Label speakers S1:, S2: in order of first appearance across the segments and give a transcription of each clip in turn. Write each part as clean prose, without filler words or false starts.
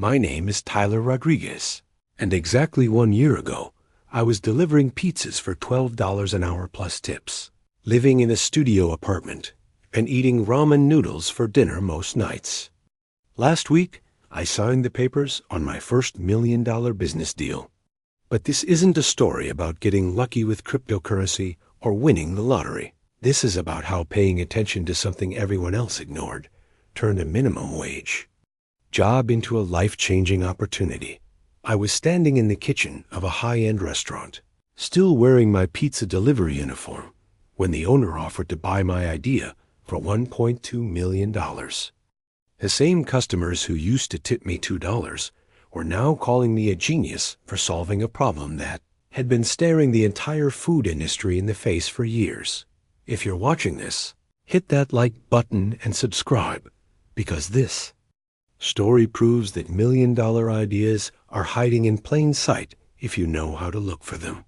S1: My name is Tyler Rodriguez, and exactly 1 year ago, I was delivering pizzas for $12 an hour plus tips, living in a studio apartment, and eating ramen noodles for dinner most nights. Last week, I signed the papers on my first $1 million business deal. But this isn't a story about getting lucky with cryptocurrency or winning the lottery. This is about how paying attention to something everyone else ignored turned a minimum wage job into a life-changing opportunity. I was standing in the kitchen of a high-end restaurant, still wearing my pizza delivery uniform, when the owner offered to buy my idea for $1.2 million. The same customers who used to tip me $2 were now calling me a genius for solving a problem that had been staring the entire food industry in the face for years. If you're watching this, hit that like button and subscribe, because this story proves that $1 million ideas are hiding in plain sight if you know how to look for them.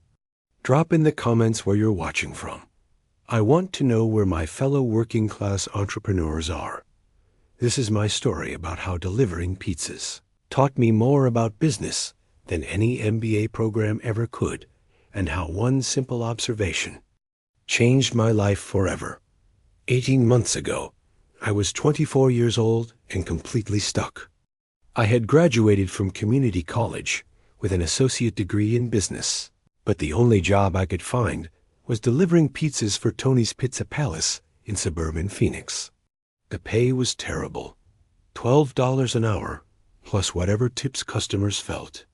S1: Drop in the comments where you're watching from. I want to know where my fellow working class entrepreneurs are. This is my story about how delivering pizzas taught me more about business than any MBA program ever could, and how one simple observation changed my life forever. 18 months ago, I was 24 years old and completely stuck. I had graduated from community college with an associate degree in business, but the only job I could find was delivering pizzas for Tony's Pizza Palace in suburban Phoenix. The pay was terrible, $12 an hour, plus whatever tips customers felt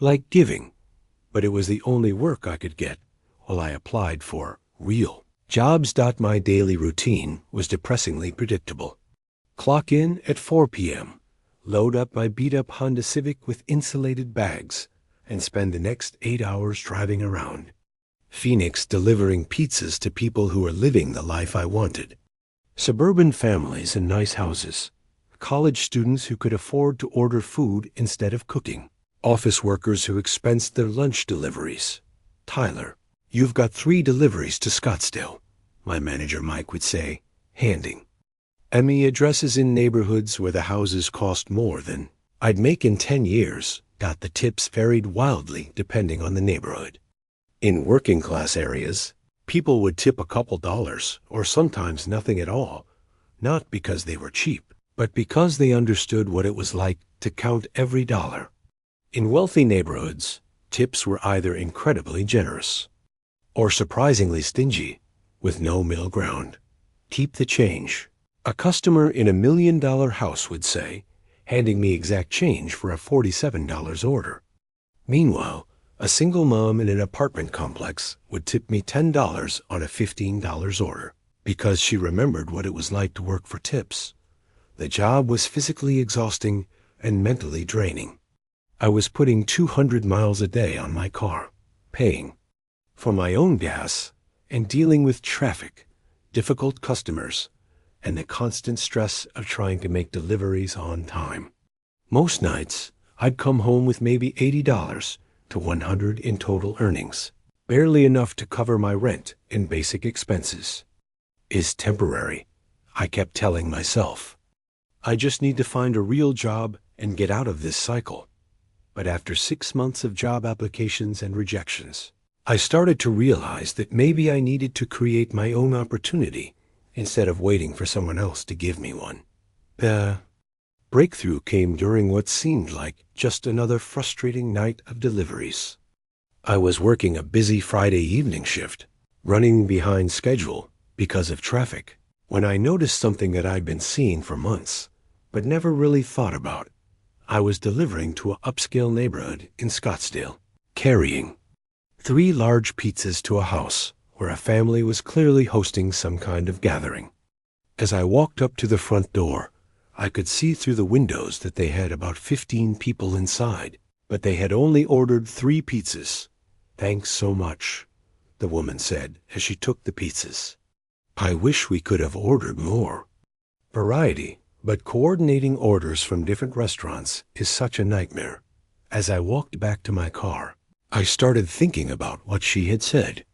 S1: like giving, but it was the only work I could get while I applied for real jobs. My daily routine was depressingly predictable. Clock in at 4 p.m., load up my beat-up Honda Civic with insulated bags, and spend the next 8 hours driving around Phoenix delivering pizzas to people who were living the life I wanted. Suburban families in nice houses, college students who could afford to order food instead of cooking, office workers who expensed their lunch deliveries. "Tyler, you've got 3 deliveries to Scottsdale," my manager Mike would say, handing me addresses in neighborhoods where the houses cost more than I'd make in 10 years. The tips varied wildly depending on the neighborhood. In working class areas, people would tip a couple dollars or sometimes nothing at all, not because they were cheap, but because they understood what it was like to count every dollar. In wealthy neighborhoods, tips were either incredibly generous or surprisingly stingy, with no middle ground. "Keep the change," a customer in a $1 million house would say, handing me exact change for a $47 order. Meanwhile, a single mom in an apartment complex would tip me $10 on a $15 order because she remembered what it was like to work for tips. The job was physically exhausting and mentally draining. I was putting 200 miles a day on my car, paying for my own gas, and dealing with traffic, difficult customers, and the constant stress of trying to make deliveries on time. Most nights, I'd come home with maybe $80 to $100 in total earnings, barely enough to cover my rent and basic expenses. Is temporary, I kept telling myself. I just need to find a real job and get out of this cycle. But after 6 months of job applications and rejections, I started to realize that maybe I needed to create my own opportunity instead of waiting for someone else to give me one. The breakthrough came during what seemed like just another frustrating night of deliveries. I was working a busy Friday evening shift, running behind schedule because of traffic, when I noticed something that I'd been seeing for months, but never really thought about. I was delivering to an upscale neighborhood in Scottsdale, carrying 3 large pizzas to a house where a family was clearly hosting some kind of gathering. As I walked up to the front door, I could see through the windows that they had about 15 people inside, but they had only ordered 3 pizzas. "Thanks so much," the woman said as she took the pizzas. "I wish we could have ordered more variety, but coordinating orders from different restaurants is such a nightmare." As I walked back to my car, I started thinking about what she had said.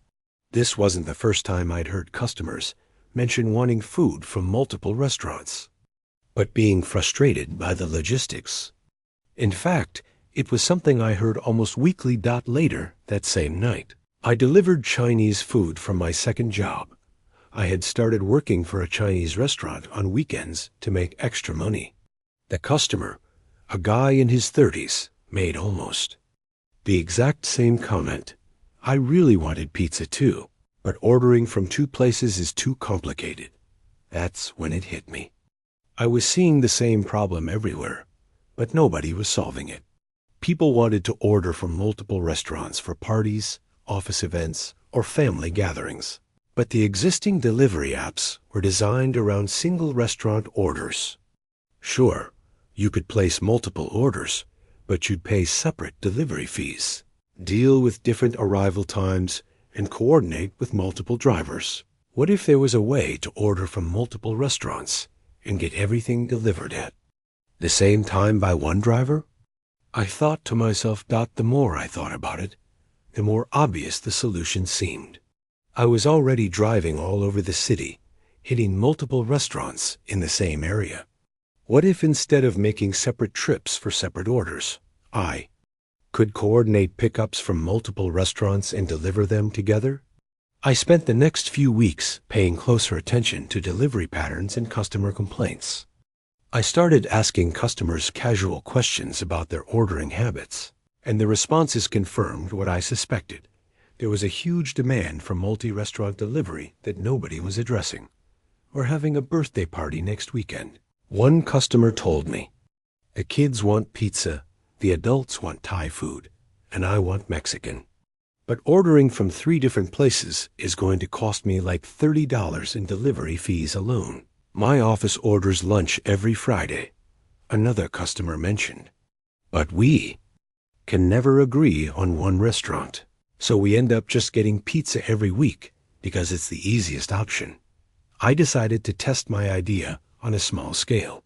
S1: This wasn't the first time I'd heard customers mention wanting food from multiple restaurants, but being frustrated by the logistics. In fact, it was something I heard almost weekly. Later that same night, I delivered Chinese food from my second job. I had started working for a Chinese restaurant on weekends to make extra money. The customer, a guy in his 30s, made almost the exact same comment. I really wanted pizza too, but ordering from two places is too complicated. That's when it hit me. I was seeing the same problem everywhere, but nobody was solving it. People wanted to order from multiple restaurants for parties, office events, or family gatherings. But the existing delivery apps were designed around single restaurant orders. Sure, you could place multiple orders, but you'd pay separate delivery fees, deal with different arrival times, and coordinate with multiple drivers. What if there was a way to order from multiple restaurants and get everything delivered at the same time by one driver? I thought to myself, the more I thought about it, the more obvious the solution seemed. I was already driving all over the city, hitting multiple restaurants in the same area. What if instead of making separate trips for separate orders, I could coordinate pickups from multiple restaurants and deliver them together? I spent the next few weeks paying closer attention to delivery patterns and customer complaints. I started asking customers casual questions about their ordering habits, and the responses confirmed what I suspected. There was a huge demand for multi-restaurant delivery that nobody was addressing. We're having a birthday party next weekend. One customer told me, the kids want pizza, the adults want Thai food, and I want Mexican. But ordering from 3 different places is going to cost me like $30 in delivery fees alone. My office orders lunch every Friday, another customer mentioned. But we can never agree on one restaurant, so we end up just getting pizza every week because it's the easiest option. I decided to test my idea on a small scale.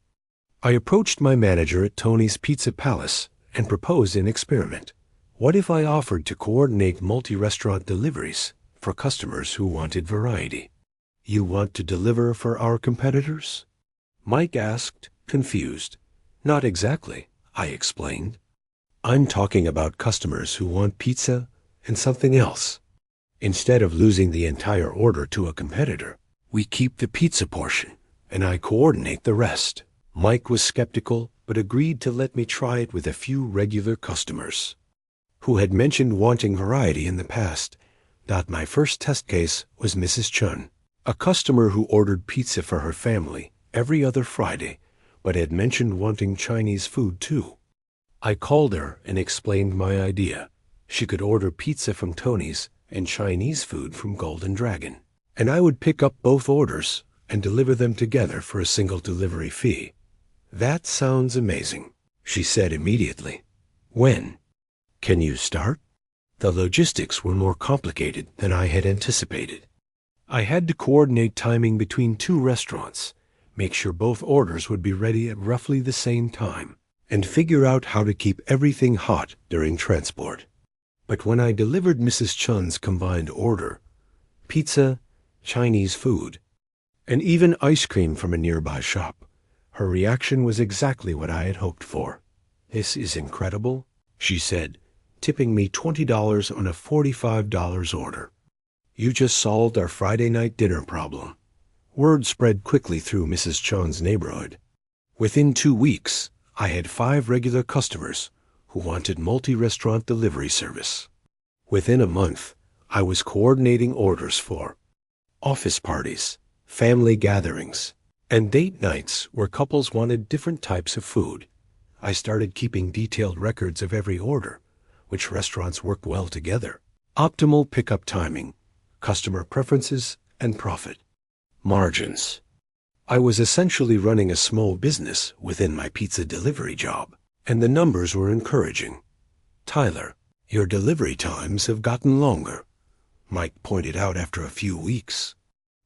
S1: I approached my manager at Tony's Pizza Palace and proposed an experiment. What if I offered to coordinate multi-restaurant deliveries for customers who wanted variety? You want to deliver for our competitors? Mike asked, confused. Not exactly, I explained. I'm talking about customers who want pizza and something else. Instead of losing the entire order to a competitor, we keep the pizza portion and I coordinate the rest. Mike was skeptical but agreed to let me try it with a few regular customers who had mentioned wanting variety in the past. My first test case was Mrs. Chun, a customer who ordered pizza for her family every other Friday, but had mentioned wanting Chinese food too. I called her and explained my idea. She could order pizza from Tony's and Chinese food from Golden Dragon, and I would pick up both orders and deliver them together for a single delivery fee. That sounds amazing, she said immediately. When can you start? The logistics were more complicated than I had anticipated. I had to coordinate timing between 2 restaurants, make sure both orders would be ready at roughly the same time, and figure out how to keep everything hot during transport. But when I delivered Mrs. Chun's combined order, pizza, Chinese food, and even ice cream from a nearby shop, her reaction was exactly what I had hoped for. This is incredible, she said, tipping me $20 on a $45 order. You just solved our Friday night dinner problem. Word spread quickly through Mrs. Chun's neighborhood. Within 2 weeks, I had 5 regular customers who wanted multi-restaurant delivery service. Within a month, I was coordinating orders for office parties, family gatherings, and date nights where couples wanted different types of food. I started keeping detailed records of every order, which restaurants worked well together, optimal pickup timing, customer preferences, and profit margins. I was essentially running a small business within my pizza delivery job, and the numbers were encouraging. Tyler, your delivery times have gotten longer, Mike pointed out after a few weeks.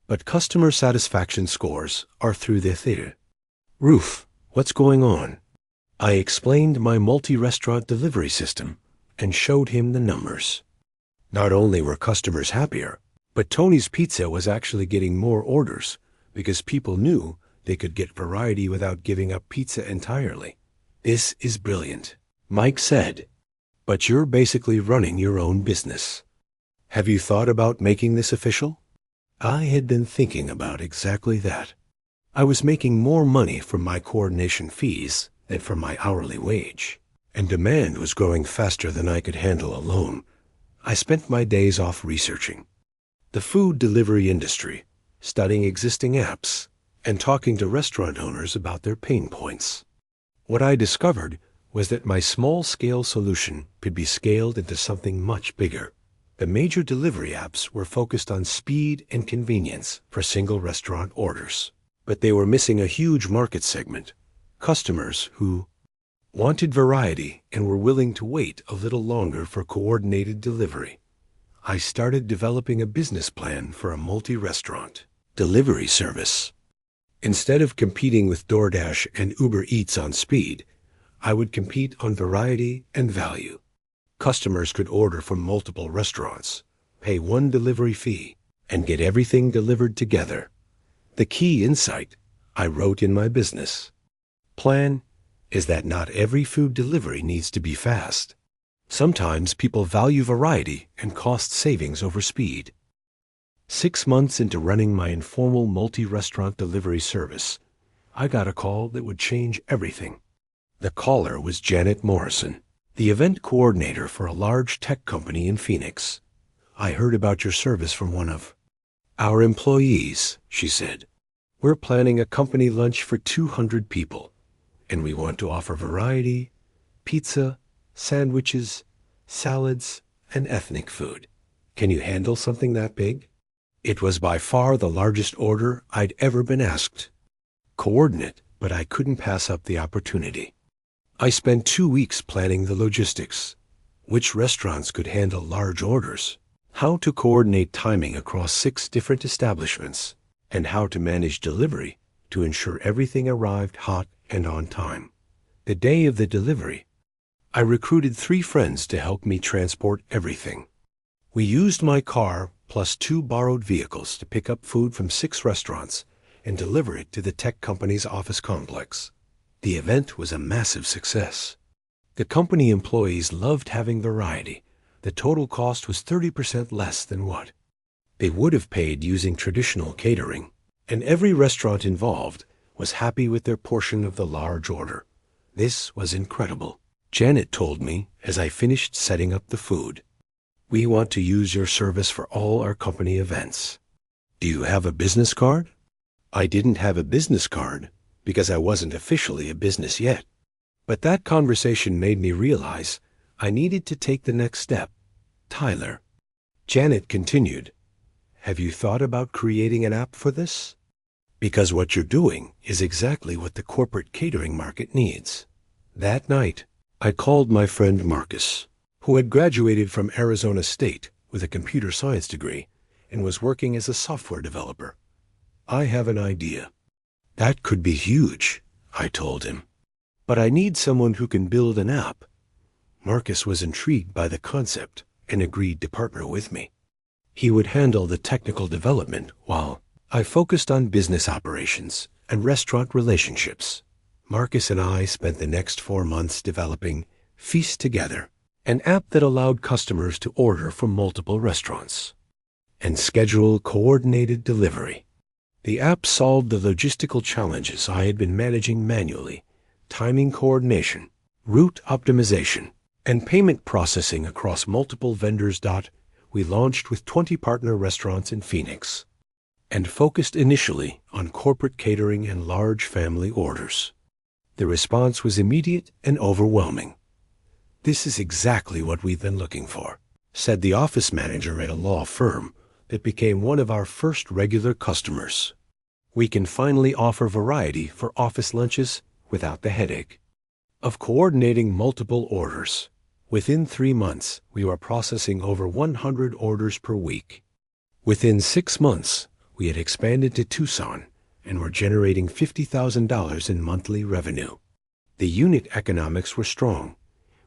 S1: But customer satisfaction scores are through the roof. What's going on? I explained my multi-restaurant delivery system and showed him the numbers. Not only were customers happier, but Tony's Pizza was actually getting more orders because people knew they could get variety without giving up pizza entirely. "This is brilliant," Mike said. "But you're basically running your own business. Have you thought about making this official?" I had been thinking about exactly that. I was making more money from my coordination fees than from my hourly wage, and demand was growing faster than I could handle alone. I spent my days off researching the food delivery industry, studying existing apps, and talking to restaurant owners about their pain points. What I discovered was that my small-scale solution could be scaled into something much bigger. The major delivery apps were focused on speed and convenience for single restaurant orders, but they were missing a huge market segment, customers who wanted variety and were willing to wait a little longer for coordinated delivery. I started developing a business plan for a multi-restaurant delivery service. Instead of competing with DoorDash and Uber Eats on speed, I would compete on variety and value. Customers could order from multiple restaurants, pay one delivery fee, and get everything delivered together. The key insight I wrote in my business plan is that not every food delivery needs to be fast. Sometimes people value variety and cost savings over speed. 6 months into running my informal multi-restaurant delivery service, I got a call that would change everything. The caller was Janet Morrison, the event coordinator for a large tech company in Phoenix. "I heard about your service from one of our employees," she said. "We're planning a company lunch for 200 people, and we want to offer variety, pizza, sandwiches, salads, and ethnic food. Can you handle something that big?" It was by far the largest order I'd ever been asked. Coordinate, but I couldn't pass up the opportunity. I spent 2 weeks planning the logistics, which restaurants could handle large orders, how to coordinate timing across 6 different establishments, and how to manage delivery to ensure everything arrived hot and on time. The day of the delivery, I recruited 3 friends to help me transport everything. We used my car plus 2 borrowed vehicles to pick up food from 6 restaurants and deliver it to the tech company's office complex. The event was a massive success. The company employees loved having variety. The total cost was 30% less than what they would have paid using traditional catering, and every restaurant involved was happy with their portion of the large order. This was incredible. Janet told me as I finished setting up the food, "We want to use your service for all our company events. Do you have a business card?" I didn't have a business card because I wasn't officially a business yet. But that conversation made me realize I needed to take the next step. "Tyler," Janet continued, "have you thought about creating an app for this? Because what you're doing is exactly what the corporate catering market needs." That night, I called my friend Marcus, who had graduated from Arizona State with a computer science degree and was working as a software developer. "I have an idea." "That could be huge," I told him. "But I need someone who can build an app." Marcus was intrigued by the concept and agreed to partner with me. He would handle the technical development while I focused on business operations and restaurant relationships. Marcus and I spent the next 4 months developing FeastTogether, an app that allowed customers to order from multiple restaurants and schedule coordinated delivery. The app solved the logistical challenges I had been managing manually: timing coordination, route optimization, and payment processing across multiple vendors. We launched with 20 partner restaurants in Phoenix and focused initially on corporate catering and large family orders. The response was immediate and overwhelming. "This is exactly what we've been looking for," said the office manager at a law firm that became one of our first regular customers. "We can finally offer variety for office lunches without the headache of coordinating multiple orders." Within 3 months, we were processing over 100 orders per week. Within 6 months, we had expanded to Tucson and were generating $50,000 in monthly revenue. The unit economics were strong.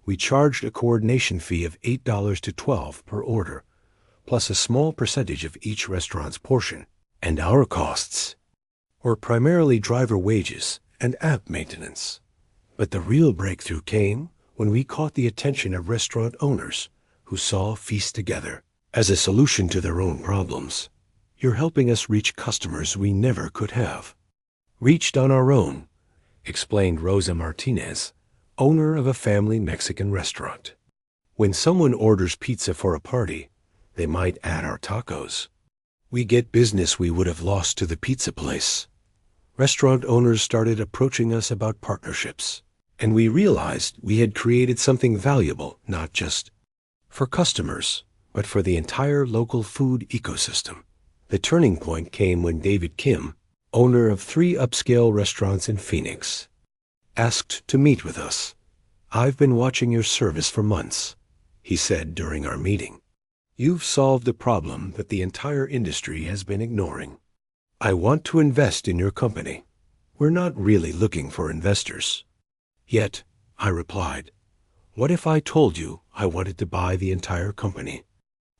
S1: We charged a coordination fee of $8 to $12 per order, plus a small percentage of each restaurant's portion, and our costs were primarily driver wages and app maintenance. But the real breakthrough came when we caught the attention of restaurant owners who saw FeastTogether as a solution to their own problems. You're helping us reach customers we never could have reached on our own, explained Rosa Martinez, owner of a family Mexican restaurant. When someone orders pizza for a party, they might add our tacos. We get business we would have lost to the pizza place. Restaurant owners started approaching us about partnerships, and we realized we had created something valuable, not just for customers, but for the entire local food ecosystem. The turning point came when David Kim, owner of 3 upscale restaurants in Phoenix, asked to meet with us. "I've been watching your service for months," he said during our meeting. "You've solved a problem that the entire industry has been ignoring. I want to invest in your company." "We're not really looking for investors." "Yet," I replied, "what if I told you I wanted to buy the entire company?"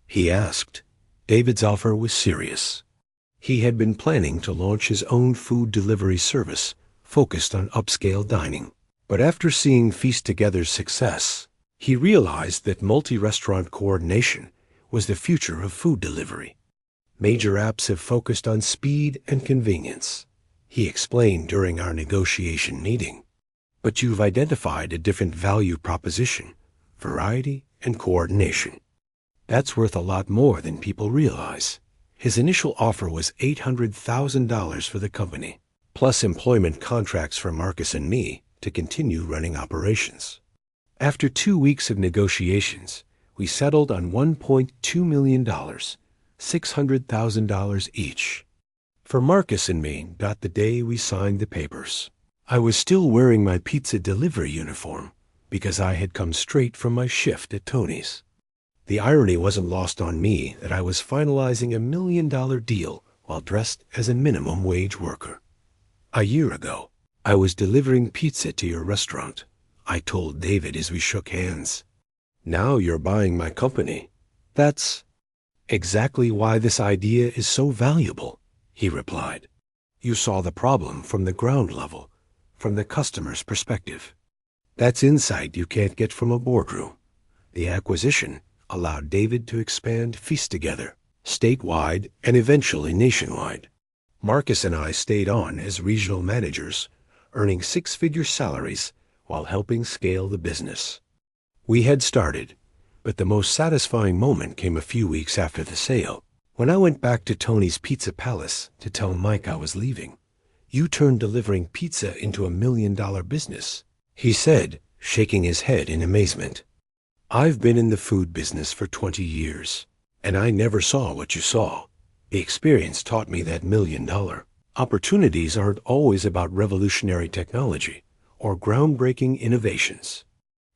S1: He asked. David's offer was serious. He had been planning to launch his own food delivery service focused on upscale dining. But after seeing FeastTogether's success, he realized that multi-restaurant coordination was the future of food delivery. Major apps have focused on speed and convenience, he explained during our negotiation meeting. But you've identified a different value proposition: variety and coordination. That's worth a lot more than people realize. His initial offer was $800,000 for the company, plus employment contracts for Marcus and me to continue running operations. After 2 weeks of negotiations, we settled on $1.2 million, $600,000 each. For Marcus and me, got the day we signed the papers. I was still wearing my pizza delivery uniform because I had come straight from my shift at Tony's. The irony wasn't lost on me that I was finalizing a $1 million deal while dressed as a minimum wage worker. "A year ago, I was delivering pizza to your restaurant," I told David as we shook hands. "Now you're buying my company. That's exactly why this idea is so valuable," he replied. "You saw the problem from the ground level, from the customer's perspective. That's insight you can't get from a boardroom." The acquisition allowed David to expand FeastTogether statewide and eventually nationwide. Marcus and I stayed on as regional managers, earning 6-figure salaries while helping scale the business. We had started, but the most satisfying moment came a few weeks after the sale. When I went back to Tony's Pizza Palace to tell Mike I was leaving. "You turned delivering pizza into $1 million business," he said, shaking his head in amazement. "I've been in the food business for 20 years, and I never saw what you saw. The experience taught me that $1 million opportunities aren't always about revolutionary technology or groundbreaking innovations.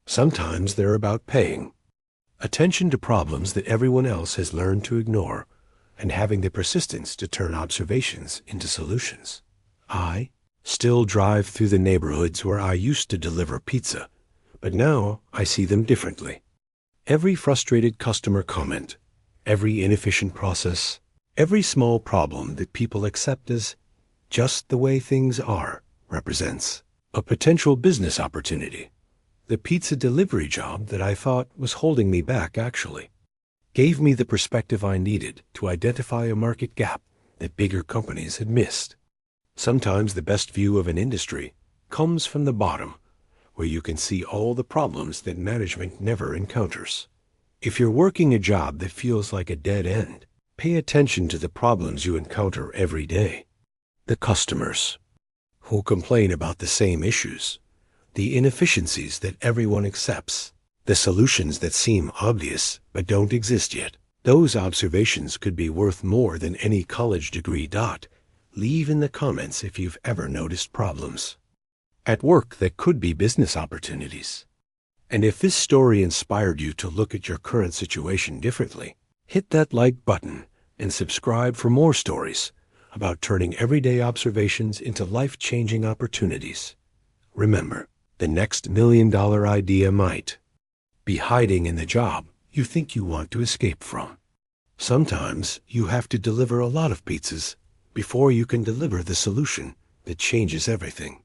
S1: Sometimes they're about paying attention to problems that everyone else has learned to ignore and having the persistence to turn observations into solutions." I still drive through the neighborhoods where I used to deliver pizza, but now I see them differently. Every frustrated customer comment, every inefficient process, every small problem that people accept as just the way things are represents a potential business opportunity. The pizza delivery job that I thought was holding me back actually gave me the perspective I needed to identify a market gap that bigger companies had missed. Sometimes the best view of an industry comes from the bottom, where you can see all the problems that management never encounters. If you're working a job that feels like a dead end, pay attention to the problems you encounter every day. The customers who complain about the same issues, the inefficiencies that everyone accepts, the solutions that seem obvious but don't exist yet. Those observations could be worth more than any college degree. Leave in the comments if you've ever noticed problems at work that could be business opportunities. And if this story inspired you to look at your current situation differently, hit that like button and subscribe for more stories about turning everyday observations into life-changing opportunities. Remember, the next $1 million idea might be hiding in the job you think you want to escape from. Sometimes you have to deliver a lot of pizzas before you can deliver the solution that changes everything.